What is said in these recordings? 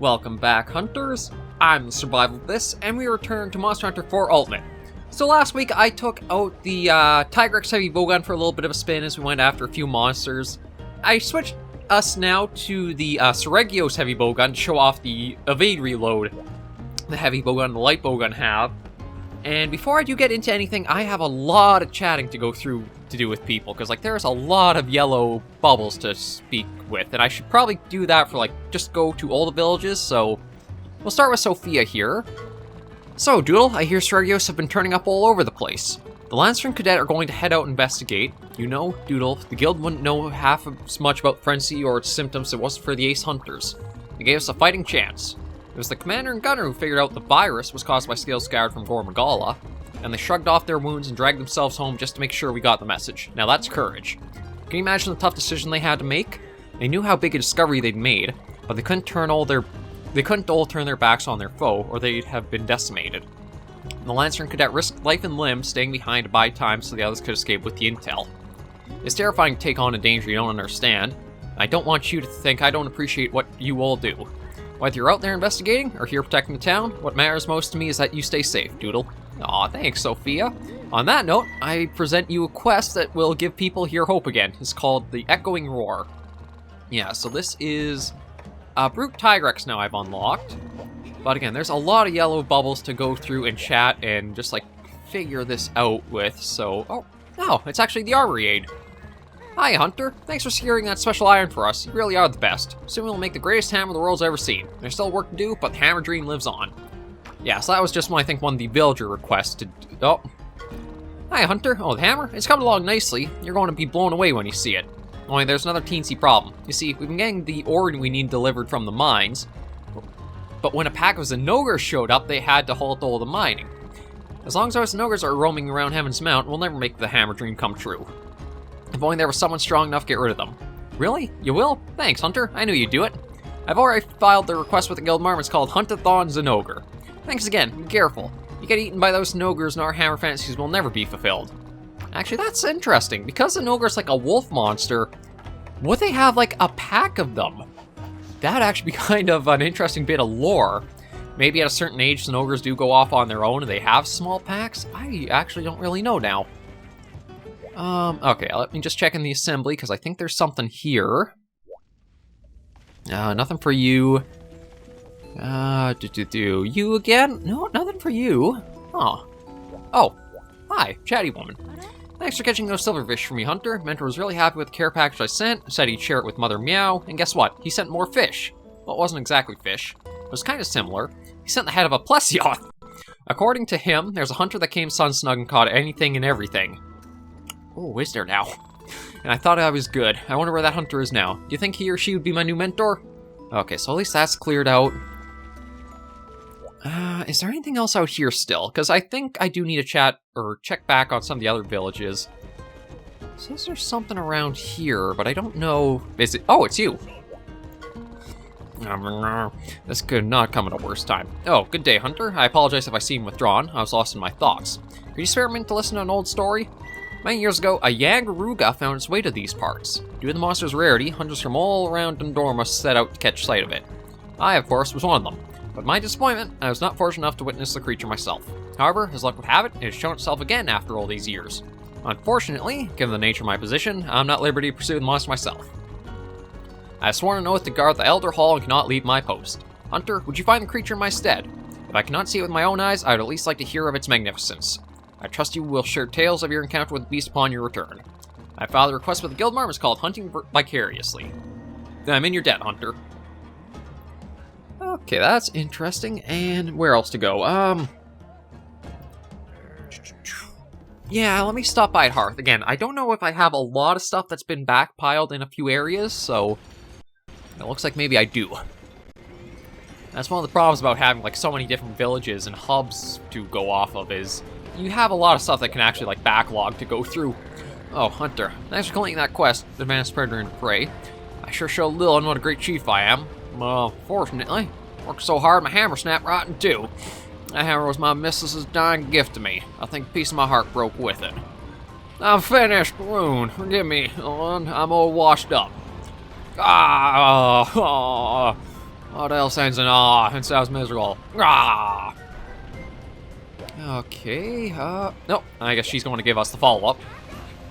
Welcome back, hunters. I'm SurvivalVis, and we return to Monster Hunter 4 Ultimate. So last week I took out the Tigrex Heavy Bowgun for a little bit of a spin as we went after a few monsters. I switched us now to the Seregios Heavy Bowgun to show off the Evade Reload the Heavy Bowgun and the Light Bowgun have. And before I do get into anything, I have a lot of chatting to go through to do with people, because there's a lot of yellow bubbles to speak with, and I should probably do that for just go to all the villages. So we'll start with Sophia here. So Doodle, I hear Seregios have been turning up all over the place. The Lancer and Cadet are going to head out and investigate. You know, Doodle, the guild wouldn't know half as much about Frenzy or its symptoms if it wasn't for the Ace Hunters. They gave us a fighting chance. It was the commander and gunner who figured out the virus was caused by Scale Scourge from Gormagala, and they shrugged off their wounds and dragged themselves home just to make sure we got the message. Now that's courage. Can you imagine the tough decision they had to make? They knew how big a discovery they'd made, but they couldn't all turn their backs on their foe, or they'd have been decimated. The Lancer and Cadet risked life and limb staying behind to buy time so the others could escape with the intel. It's terrifying to take on a danger you don't understand. I don't want you to think I don't appreciate what you all do. Whether you're out there investigating or here protecting the town, what matters most to me is that you stay safe, Doodle. Aw, thanks, Sophia. On that note, I present you a quest that will give people here hope again. It's called the Echoing Roar. Yeah, so this is a Brute Tigrex now I've unlocked. But again, there's a lot of yellow bubbles to go through and chat and just figure this out with, so... Oh, no, it's actually the Armory Aide. Hi, Hunter. Thanks for securing that special iron for us. You really are the best. Soon we'll make the greatest hammer the world's ever seen. There's still work to do, but the hammer dream lives on. Yeah, so that was just one of the villager requests to do. Oh. Hi, Hunter. Oh, the hammer? It's coming along nicely. You're going to be blown away when you see it. Only there's another teensy problem. You see, we've been getting the ore we need delivered from the mines, but when a pack of Zinogres showed up, they had to halt all the mining. As long as our Zinogres are roaming around Heaven's Mount, we'll never make the hammer dream come true. If only there was someone strong enough to get rid of them. Really? You will? Thanks, Hunter. I knew you'd do it. I've already filed the request with the guild marm. It's called Hunt-a-thon Zinogre. Thanks again. Be careful. You get eaten by those Zinogres and our hammer fantasies will never be fulfilled. Actually, that's interesting. Because Zinogre's like a wolf monster, would they have a pack of them? That'd actually be kind of an interesting bit of lore. Maybe at a certain age, Zinogres do go off on their own and they have small packs? I actually don't really know now. Okay, let me just check in the assembly, because I think there's something here. Nothing for you. You again? No, nothing for you. Huh. Oh, hi, chatty woman. Thanks for catching those silverfish for me, Hunter. Mentor was really happy with the care package I sent, said he'd share it with Mother Meow, and guess what? He sent more fish. Well, it wasn't exactly fish. It was kind of similar. He sent the head of a plesioth. According to him, there's a hunter that came sun snug and caught anything and everything. Oh, is there now? And I thought I was good. I wonder where that hunter is now. Do you think he or she would be my new mentor? Okay, so at least that's cleared out. Is there anything else out here still? Because I think I do need to chat or check back on some of the other villages. Says there's something around here, but I don't know. Is it? Oh, it's you. This could not come at a worse time. Oh, good day, Hunter. I apologize if I seem withdrawn. I was lost in my thoughts. Could you spare a minute to listen to an old story? Many years ago, a Yagaruga found its way to these parts. Due to the monster's rarity, hunters from all around Dundorma set out to catch sight of it. I, of course, was one of them. But my disappointment, I was not fortunate enough to witness the creature myself. However, as luck would have it, it has shown itself again after all these years. Unfortunately, given the nature of my position, I'm not at liberty to pursue the monster myself. I have sworn an oath to guard the Elder Hall and cannot leave my post. Hunter, would you find the creature in my stead? If I cannot see it with my own eyes, I would at least like to hear of its magnificence. I trust you will share tales of your encounter with the beast upon your return. I filed a request with the guild marm. It's called Hunting Vicariously. I'm in your debt, Hunter. Okay, that's interesting. And where else to go? Yeah, let me stop by at Hearth. Again, I don't know if I have a lot of stuff that's been backpiled in a few areas, so it looks like maybe I do. That's one of the problems about having so many different villages and hubs to go off of is you have a lot of stuff that can actually backlog to go through. Oh, Hunter, thanks for completing that quest, Advanced Predator and Prey. I sure showed Lilin what a great chief I am. Well, fortunately, worked so hard my hammer snapped right in two. That hammer was my missus's dying gift to me. I think a piece of my heart broke with it. I'm finished, Rune. Forgive me, Lilin. I'm all washed up. What else ends in ah and sounds miserable? Ah. Okay, nope, I guess she's going to give us the follow-up.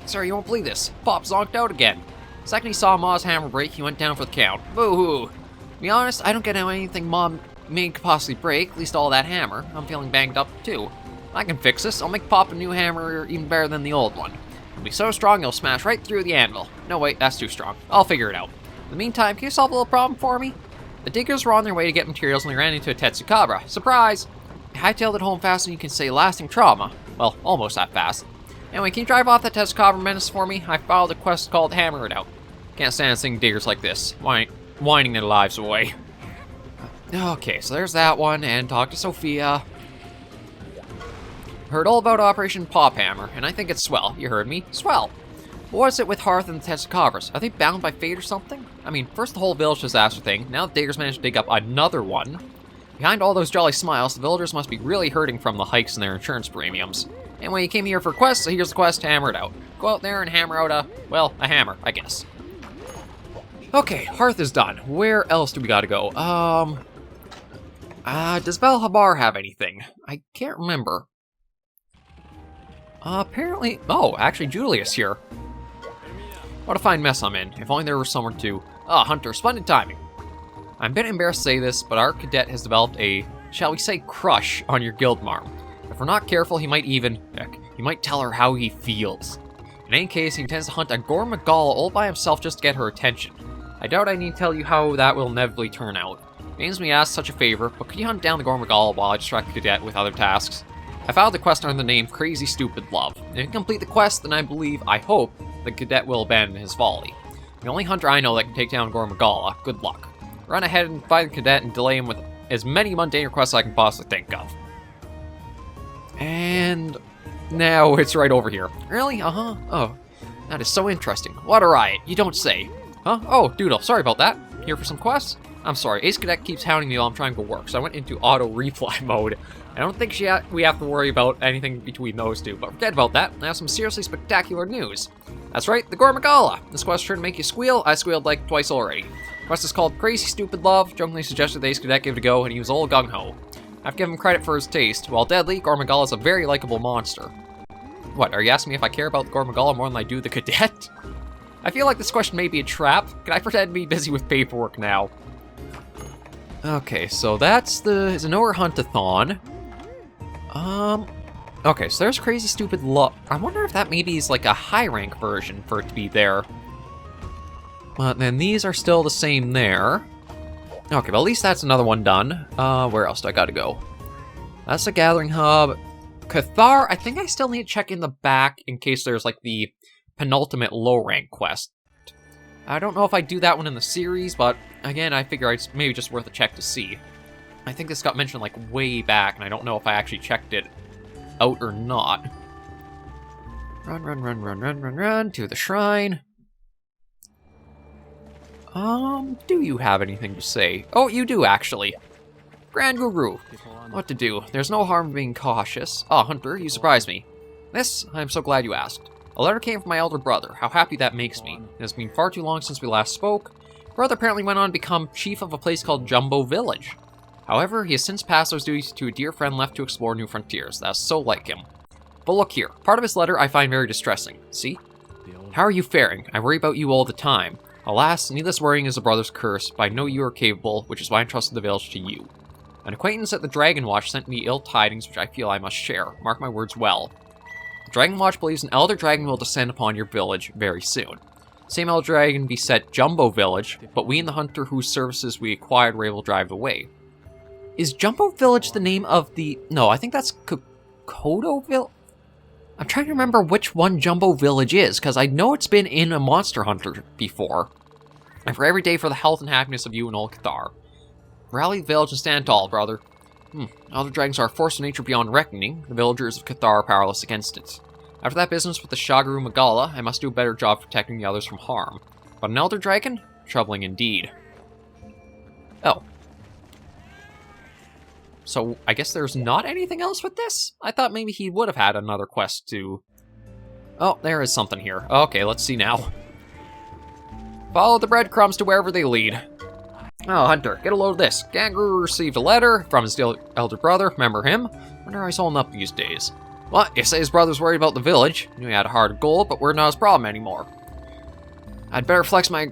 Sir, you won't believe this. Pop zonked out again. The second he saw Ma's hammer break, he went down for the count. Boo-hoo. To be honest, I don't get how anything Mom made could possibly break, at least all that hammer. I'm feeling banged up, too. I can fix this. I'll make Pop a new hammer even better than the old one. It'll be so strong, it'll smash right through the anvil. No, wait, that's too strong. I'll figure it out. In the meantime, can you solve a little problem for me? The diggers were on their way to get materials when they ran into a Tetsukabra. Surprise! I hightailed it home faster than you can say lasting trauma. Well, almost that fast. Anyway, can you drive off that Tetsukabra menace for me? I filed a quest called Hammer It Out. Can't stand seeing diggers like this, whining their lives away. Okay, so there's that one, and talk to Sophia. Heard all about Operation Pop Hammer, and I think it's swell. You heard me? Swell. But what is it with Hearth and the Tetsukabras? Are they bound by fate or something? I mean, first the whole village disaster thing, now the diggers managed to dig up another one. Behind all those jolly smiles, the villagers must be really hurting from the hikes in their insurance premiums. Anyway, you came here for a quest, so here's the quest, Hammer It Out. Go out there and hammer out a hammer, I guess. Okay, Hearth is done. Where else do we gotta go? Does Valhabar have anything? I can't remember. Apparently... Oh, actually, Julia's here. What a fine mess I'm in. If only there were somewhere to... Ah, Hunter, splendid timing. I'm a bit embarrassed to say this, but our cadet has developed a, shall we say, crush on your guildmarm. If we're not careful, he might even... Heck, he might tell her how he feels. In any case, he intends to hunt a Gormagala all by himself just to get her attention. I doubt I need to tell you how that will inevitably turn out. Pains me to ask such a favor, but could you hunt down the Gormagala while I distract the cadet with other tasks? I filed the quest under the name Crazy Stupid Love. If you complete the quest, then I hope, the cadet will abandon his folly. The only hunter I know that can take down Gormagala. Good luck. Run ahead and find the cadet and delay him with as many mundane requests as I can possibly think of. And now it's right over here. Really? Uh-huh. Oh, that is so interesting. What a riot. You don't say. Huh? Oh, Doodle, sorry about that. Here for some quests? I'm sorry, Ace Cadet keeps hounding me while I'm trying to work, so I went into auto-reply mode. I don't think we have to worry about anything between those two, but forget about that. I have some seriously spectacular news. That's right, the Gormagala. This quest turned to make you squeal. I squealed like twice already. The quest is called Crazy Stupid Love. Jokingly suggested the Ace Cadet give it a go, and he was all gung-ho. I've given him credit for his taste. While deadly, Gormagala is a very likable monster. What, are you asking me if I care about the Gormagala more than I do the cadet? I feel like this question may be a trap. Can I pretend to be busy with paperwork now? Okay, so that's the Zinogre Hunt-a-thon. Okay, so there's Crazy Stupid Love. I wonder if that maybe is like a high-rank version for it to be there. But then these are still the same there. Okay, but at least that's another one done. Where else do I gotta go? That's the Gathering Hub. Cathar, I think I still need to check in the back in case there's like the penultimate low-rank quest. I don't know if I do that one in the series, but again, I figure it's maybe just worth a check to see. I think this got mentioned like way back, and I don't know if I actually checked it out or not. Run, run, run, run, run, run, run to the shrine. Do you have anything to say? Oh, you do, actually. Grand Guru. What to do? There's no harm in being cautious. Ah, Hunter, you surprised me. This, I'm so glad you asked. A letter came from my elder brother. How happy that makes me. It has been far too long since we last spoke. Brother apparently went on to become chief of a place called Jumbo Village. However, he has since passed those duties to a dear friend left to explore new frontiers. That's so like him. But look here. Part of his letter I find very distressing. See? How are you faring? I worry about you all the time. Alas, needless worrying is a brother's curse, but I know you are capable, which is why I entrusted the village to you. An acquaintance at the Dragon Watch sent me ill tidings which I feel I must share. Mark my words well. The Dragon Watch believes an elder dragon will descend upon your village very soon. Same elder dragon beset Jumbo Village, but we and the hunter whose services we acquired were able to drive away. Is Jumbo Village the name of the... No, I think that's Kokodo Village? I'm trying to remember which one Jumbo Village is, because I know it's been in a Monster Hunter before. And for every day for the health and happiness of you and old Cathar. Rally the village and stand tall, brother. Elder dragons are a force of nature beyond reckoning. The villagers of Cathar are powerless against it. After that business with the Shagaru Magala, I must do a better job protecting the others from harm. But an elder dragon? Troubling indeed. Oh. So, I guess there's not anything else with this? I thought maybe he would have had another quest to... Oh, there is something here. Okay, let's see now. Follow the breadcrumbs to wherever they lead. Oh, Hunter, get a load of this. Gangrel received a letter from his elder brother. Remember him? Wonder how he's holding up these days. What? You say his brother's worried about the village? Knew he had a heart of gold, but we're not his problem anymore. I'd better flex my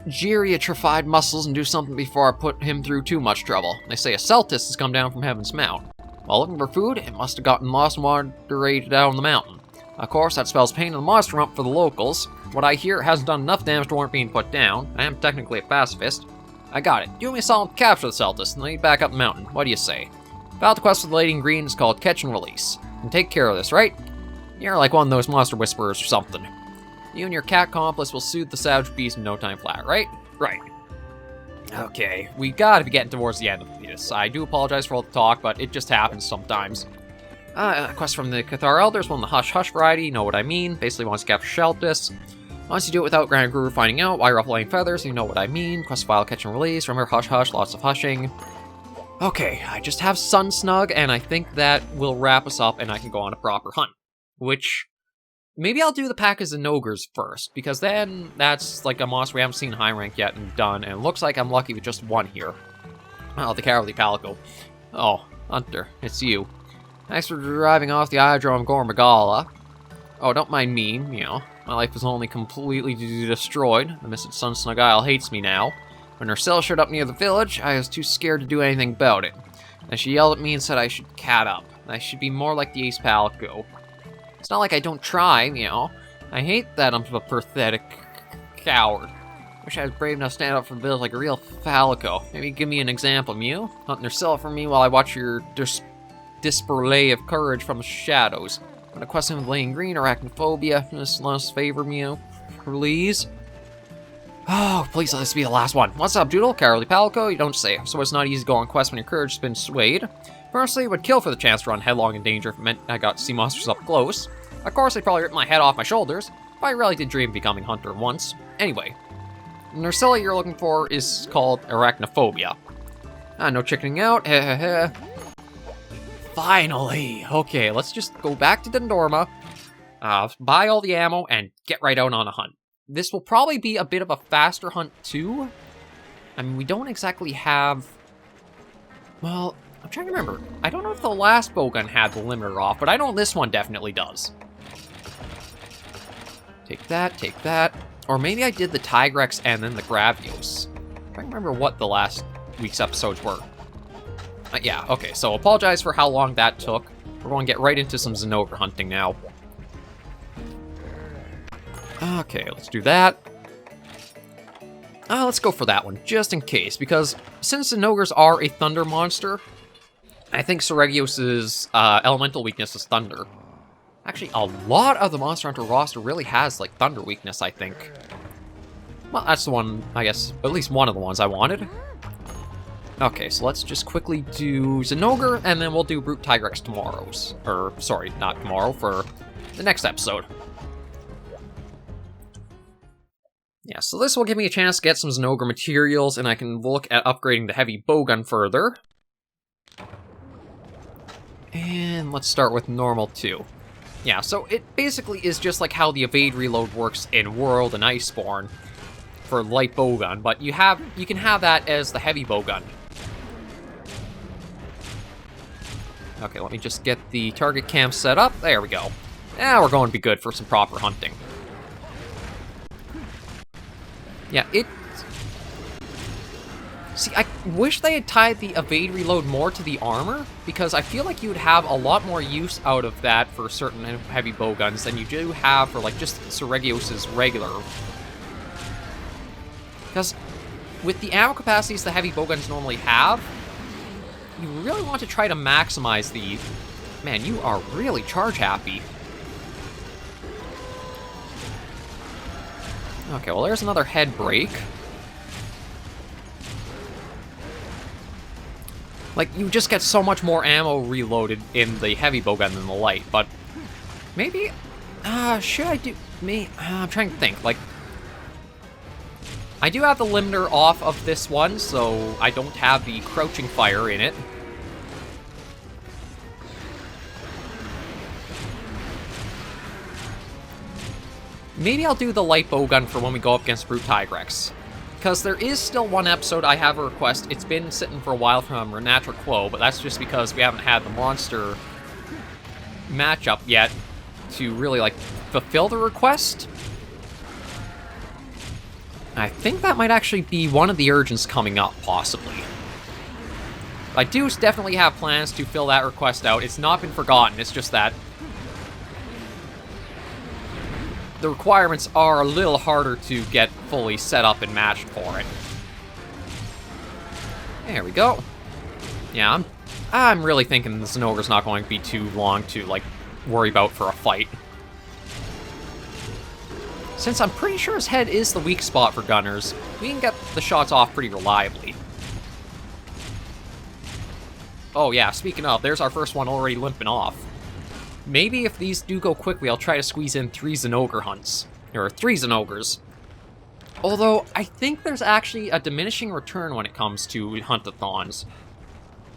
geriatrified muscles and do something before I put him through too much trouble. They say a Celtist has come down from Heaven's Mount. While looking for food, it must have gotten lost and wandered down the mountain. Of course, that spells pain in the monster rump for the locals. What I hear, it hasn't done enough damage to warrant being put down. I am technically a pacifist. I got it. Do me a solid capture the Celtist and lead back up the mountain. What do you say? About the quest with the Lady in Green is called Catch and Release. And take care of this, right? You're like one of those monster whisperers or something. You and your cat accomplice will soothe the savage beast in no time flat, right? Right. Okay, we gotta be getting towards the end of this. I do apologize for all the talk, but it just happens sometimes. A quest from the Cathar Elders, one of the hush-hush variety, you know what I mean. Basically wants to capture Sheltis. Once you do it without Grand Guru finding out, why ruffling feathers, you know what I mean. Quest file, catch and release, remember hush-hush, lots of hushing. Okay, I just have Sun Snug, and I think that will wrap us up, and I can go on a proper hunt. Which, maybe I'll do the pack of Zinogres first, because then that's like a monster we haven't seen high rank yet and done, and it looks like I'm lucky with just one here. Oh, the Cowardly Palico. Oh, Hunter, it's you. Thanks for driving off the Iodrome Gormagala. Oh, don't mind me, you know. My life was only completely destroyed. The Mrs. Sunsnug Isle hates me now. When her cell showed up near the village, I was too scared to do anything about it. And she yelled at me and said I should cat up. I should be more like the Ace Palico. It's not like I don't try, you know. I hate that I'm a pathetic coward. Wish I was brave enough to stand up for the village like a real Palico. Maybe give me an example, Mew. Hunting her cell for me while I watch your display of courage from the shadows. When a question with Lane Green, arachnophobia, just last favor, Mew. Please. Oh, please let this be the last one. What's up, Doodle? Cowardly Palico? You don't say. So it's not easy to go on quests when your courage has been swayed. Personally, it would kill for the chance to run headlong in danger if it meant I got to see monsters up close. Of course, they'd probably rip my head off my shoulders, but I really did dream of becoming Hunter once. Anyway, the Nursella you're looking for is called arachnophobia. No chickening out, heh. Finally! Okay, let's just go back to Dundorma, buy all the ammo, and get right out on a hunt. This will probably be a bit of a faster hunt, too. I mean, we don't exactly have... Well, I'm trying to remember. I don't know if the last bowgun had the limiter off, but I know this one definitely does. Take that. Or maybe I did the Tigrex and then the Gravios. I'm trying to remember what the last week's episodes were. Yeah, okay, so apologize for how long that took. We're going to get right into some Zinogre hunting now. Okay, let's do that. Let's go for that one, just in case, because since Zinogres are a thunder monster, I think Seregios' elemental weakness is thunder. Actually, a lot of the Monster Hunter roster really has, like, thunder weakness, I think. Well, that's the one, I guess, at least one of the ones I wanted. Okay, so let's just quickly do Zinogre, and then we'll do Brute Tigrex tomorrow's. Or, sorry, not tomorrow, for the next episode. Yeah, so this will give me a chance to get some Zinogre materials, and I can look at upgrading the heavy bowgun further. And let's start with normal 2. Yeah, so it basically is just like how the evade reload works in World and Iceborne for light bowgun, but you can have that as the heavy bowgun. Okay, let me just get the target cam set up. There we go. Now we're going to be good for some proper hunting. Yeah, see, I wish they had tied the evade reload more to the armor, because I feel like you would have a lot more use out of that for certain heavy bowguns than you do have for, like, just Seregios' regular. Because with the ammo capacities the heavy bowguns normally have, you really want to try to maximize the... Man, you are really charge happy. Okay, well, there's another head break. Like, you just get so much more ammo reloaded in the heavy bowgun than the light, but maybe, should I do, I'm trying to think, like, I do have the limiter off of this one, so I don't have the crouching fire in it. Maybe I'll do the light bowgun for when we go up against Brute Tigrex. Because there is still one episode I have a request. It's been sitting for a while from Renatra Quo, but that's just because we haven't had the monster matchup yet to really, like, fulfill the request. I think that might actually be one of the urgents coming up, possibly. I do definitely have plans to fill that request out. It's not been forgotten, it's just that the requirements are a little harder to get fully set up and matched for it. There we go. Yeah, I'm really thinking the Zinogre's not going to be too long to, like, worry about for a fight. Since I'm pretty sure his head is the weak spot for gunners, we can get the shots off pretty reliably. Oh yeah, speaking of, there's our first one already limping off. Maybe if these do go quickly, I'll try to squeeze in 3 Zinogre hunts. Or 3 Zinogres. Although, I think there's actually a diminishing return when it comes to hunt-a-thons.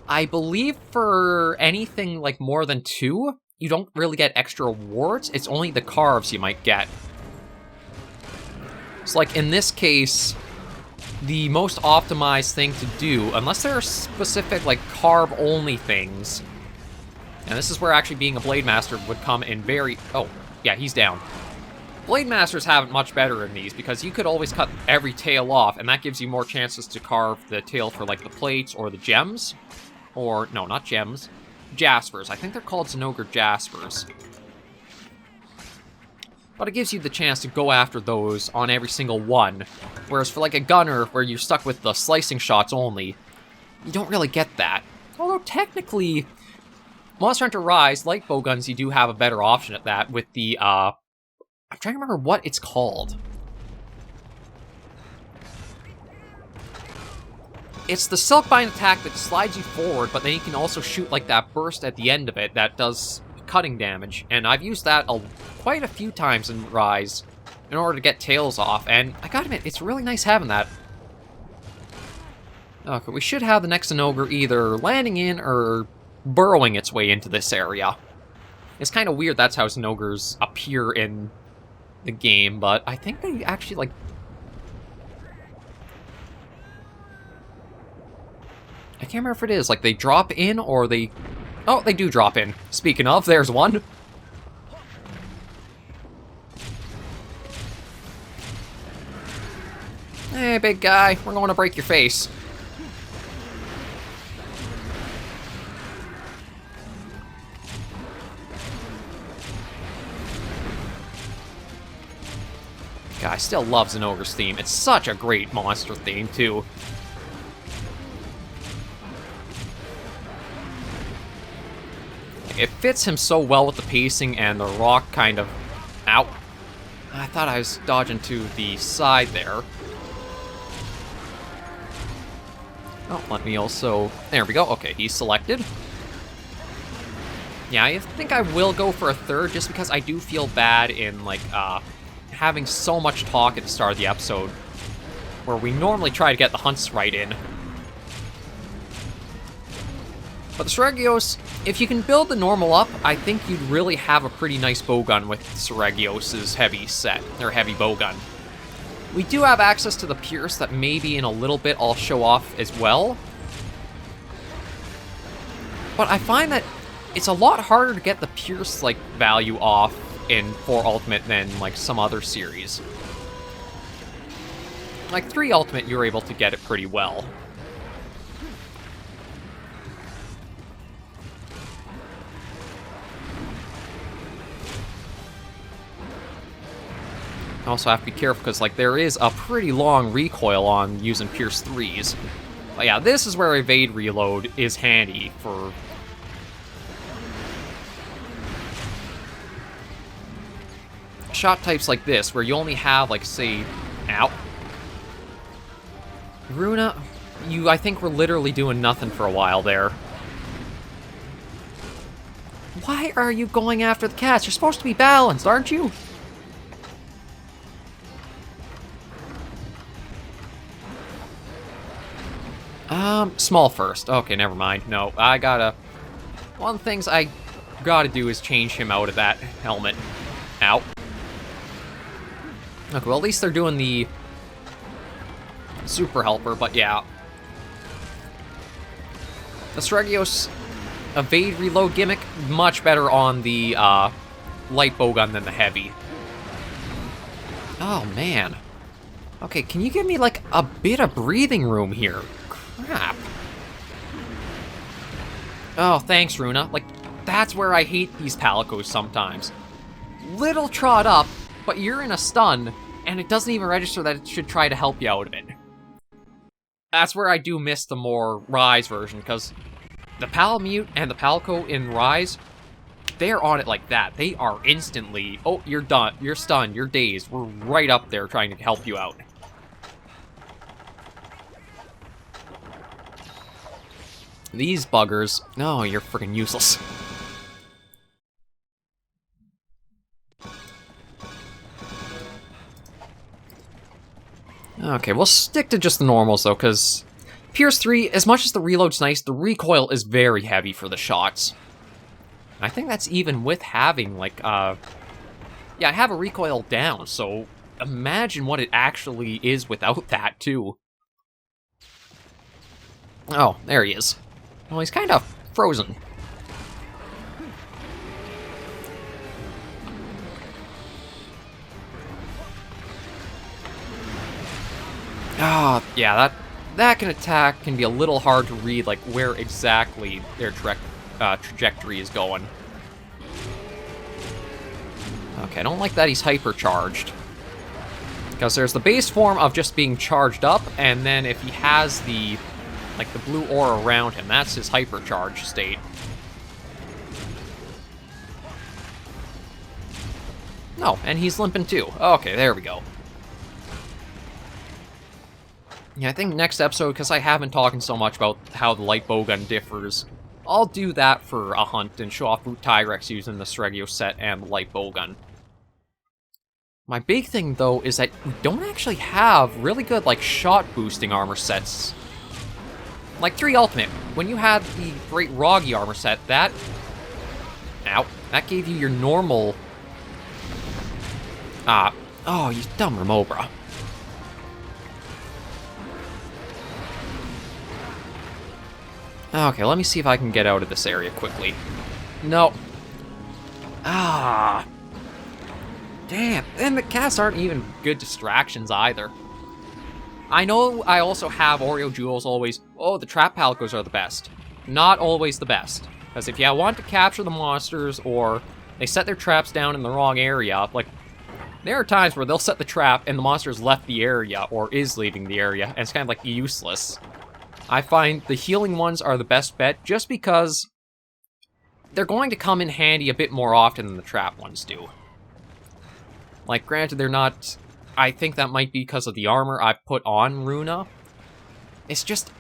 I believe for anything like more than 2, you don't really get extra rewards, it's only the carves you might get. So like in this case, the most optimized thing to do, unless there are specific like carve-only things, and this is where actually being a Blade Master would come in very... Oh, yeah, he's down. Blade Masters have it much better in these, because you could always cut every tail off, and that gives you more chances to carve the tail for like the plates or the gems. Or, no, not gems. Jaspers. I think they're called Zinogre Jaspers. But it gives you the chance to go after those on every single one. Whereas for like a gunner, where you're stuck with the slicing shots only, you don't really get that. Although technically, Monster Hunter Rise, like bowguns, you do have a better option at that with the, I'm trying to remember what it's called. It's the Silkbind attack that slides you forward, but then you can also shoot like that burst at the end of it that does cutting damage, and I've used that quite a few times in Rise in order to get tails off, and I gotta admit, it's really nice having that. Okay, we should have the next Zinogre either landing in or burrowing its way into this area. It's kind of weird that's how Zinogres appear in the game, but I think they actually, like... I can't remember if it is, like, they drop in or they... Oh, they do drop in. Speaking of, there's one. Hey, big guy, we're going to break your face. God, I still love Zinogre's theme. It's such a great monster theme, too. It fits him so well with the pacing and the rock kind of... Ow. I thought I was dodging to the side there. Oh, let me also... There we go. Okay, he's selected. Yeah, I think I will go for a third just because I do feel bad in, like, having so much talk at the start of the episode where we normally try to get the hunts right in. But the Seregios, if you can build the normal up, I think you'd really have a pretty nice bowgun with Seregios' heavy set, or heavy bowgun. We do have access to the Pierce that maybe in a little bit I'll show off as well. But I find that it's a lot harder to get the Pierce, like, value off in 4 Ultimate than, like, some other series. Like, 3 Ultimate, you're able to get it pretty well. I also have to be careful because, like, there is a pretty long recoil on using Pierce 3s. But yeah, this is where Evade Reload is handy for... shot types like this, where you only have, like, say... Ow. Runa, you, I think, were literally doing nothing for a while there. Why are you going after the cats? You're supposed to be balanced, aren't you? Small first. Okay, never mind. No, I gotta... One of the things I gotta do is change him out of that helmet. Ow. Okay, well, at least they're doing the super helper, but yeah. The Sregios evade reload gimmick, much better on the light bowgun than the heavy. Oh, man. Okay, can you give me, like, a bit of breathing room here? Crap. Oh, thanks, Runa. Like, that's where I hate these Palicos sometimes. Little trot up, but you're in a stun, and it doesn't even register that it should try to help you out of it. That's where I do miss the more Rise version, because the Palamute and the Palico in Rise, they're on it like that. They are instantly, oh, you're done, you're stunned, you're dazed. We're right up there trying to help you out. These buggers, no, you're freaking useless. Okay, we'll stick to just the normals, though, because Pierce 3, as much as the reload's nice, the recoil is very heavy for the shots. I think that's even with having, like, yeah, I have a recoil down, so imagine what it actually is without that, too. Oh, there he is. Well, he's kind of frozen. Ah, yeah, that can be a little hard to read, like, where exactly their trajectory is going. Okay, I don't like that he's hypercharged. Because there's the base form of just being charged up, and then if he has the, like, the blue aura around him, that's his hypercharged state. No, and he's limping too. Okay, there we go. Yeah, I think next episode, because I haven't talked so much about how the light bowgun differs, I'll do that for a hunt and show off Brute Tigrex using the Sregio set and the light bowgun. My big thing, though, is that we don't actually have really good, like, shot boosting armor sets. Like 3 Ultimate, when you had the Great Roggy armor set, that... Ow. That gave you your normal... oh, you dumb Remobra. Okay, let me see if I can get out of this area quickly. No. Ah. Damn, and the casts aren't even good distractions either. I know I also have Oreo Jewels always, oh, the Trap Palicos are the best. Not always the best. Because if you want to capture the monsters, or they set their traps down in the wrong area, like, there are times where they'll set the trap and the monster's left the area, or is leaving the area, and it's kind of like useless. I find the healing ones are the best bet, just because they're going to come in handy a bit more often than the trap ones do. Like, granted, they're not... I think that might be because of the armor I've put on Runa. It's just...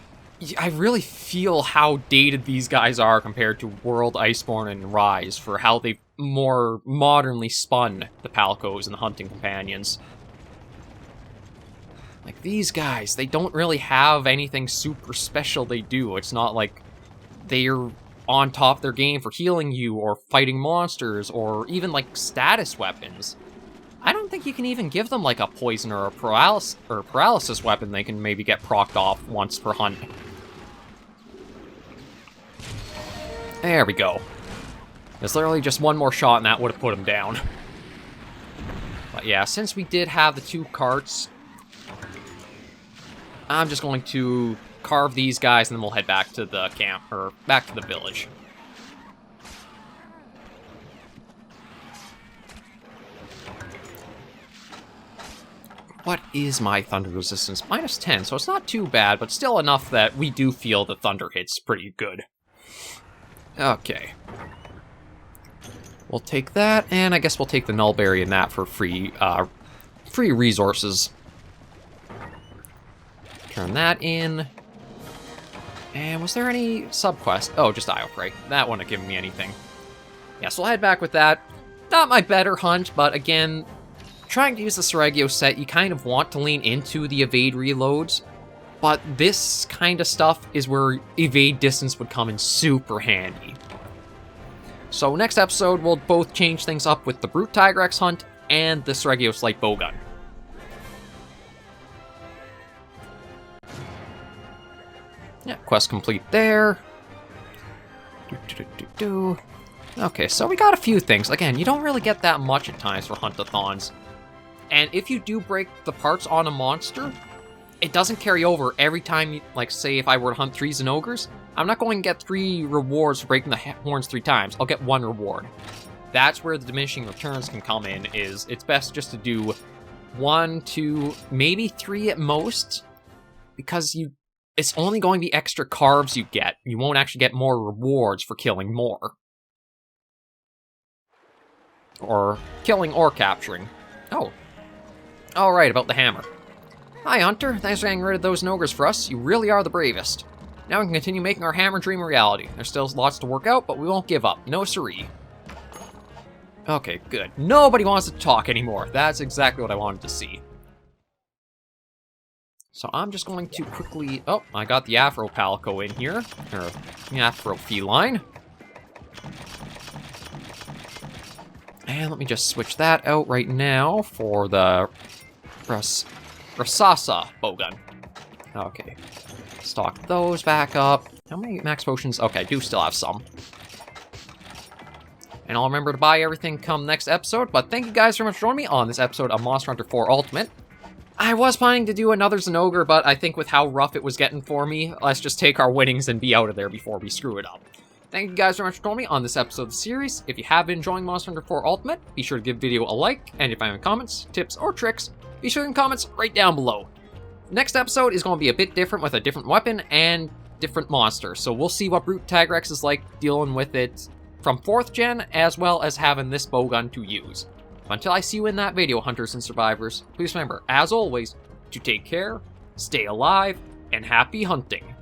I really feel how dated these guys are compared to World, Iceborne, and Rise, for how they've more modernly spun the Palicos and the Hunting Companions. Like, these guys, they don't really have anything super special they do. It's not like they're on top of their game for healing you, or fighting monsters, or even, like, status weapons. I don't think you can even give them, like, a poison or a paralysis weapon they can maybe get procced off once per hunt. There we go. There's literally just one more shot and that would have put him down. But yeah, since we did have the 2 carts, I'm just going to carve these guys and then we'll head back to the camp, or back to the village. What is my thunder resistance? -10, so it's not too bad, but still enough that we do feel the thunder hits pretty good. Okay. We'll take that, and I guess we'll take the Nullberry and that for free resources. Turn that in. And was there any subquest? Oh, just Iopray. That wouldn't have given me anything. Yeah, so we'll head back with that. Not my better hunt, but again, trying to use the Sregio set, you kind of want to lean into the evade reloads, but this kind of stuff is where evade distance would come in super handy. So next episode, we'll both change things up with the Brute Tigrex hunt and the Sregio light bowgun. Yeah, quest complete there. Okay, so we got a few things. Again, you don't really get that much at times for hunt-a-thons. And if you do break the parts on a monster, it doesn't carry over every time, you, like, say if I were to hunt 3 Zinogres, I'm not going to get 3 rewards for breaking the horns 3 times. I'll get 1 reward. That's where the diminishing returns can come in, is it's best just to do 1, 2, maybe 3 at most, because it's only going to be extra carbs you get. You won't actually get more rewards for killing more. Or killing or capturing. Oh. Alright, about the hammer. Hi, Hunter. Thanks for getting rid of those Zinogres for us. You really are the bravest. Now we can continue making our hammer dream a reality. There's still lots to work out, but we won't give up. No siree. Okay, good. Nobody wants to talk anymore. That's exactly what I wanted to see. So I'm just going to quickly... Oh, I got the Afro Palico in here. Or the Afro Feline. And let me just switch that out right now for the Rasasa bowgun. Okay. Stock those back up. How many max potions? Okay, I do still have some. And I'll remember to buy everything come next episode, but thank you guys very much for joining me on this episode of Monster Hunter 4 Ultimate. I was planning to do another Zinogre, but I think with how rough it was getting for me, let's just take our winnings and be out of there before we screw it up. Thank you guys very much for joining me on this episode of the series. If you have been enjoying Monster Hunter 4 Ultimate, be sure to give the video a like, and if you have any comments, tips, or tricks, be sure to leave comments right down below. Next episode is going to be a bit different with a different weapon and different monster, so we'll see what Brute Tigrex is like dealing with it from 4th gen, as well as having this bowgun to use. But until I see you in that video, hunters and survivors, please remember, as always, to take care, stay alive, and happy hunting.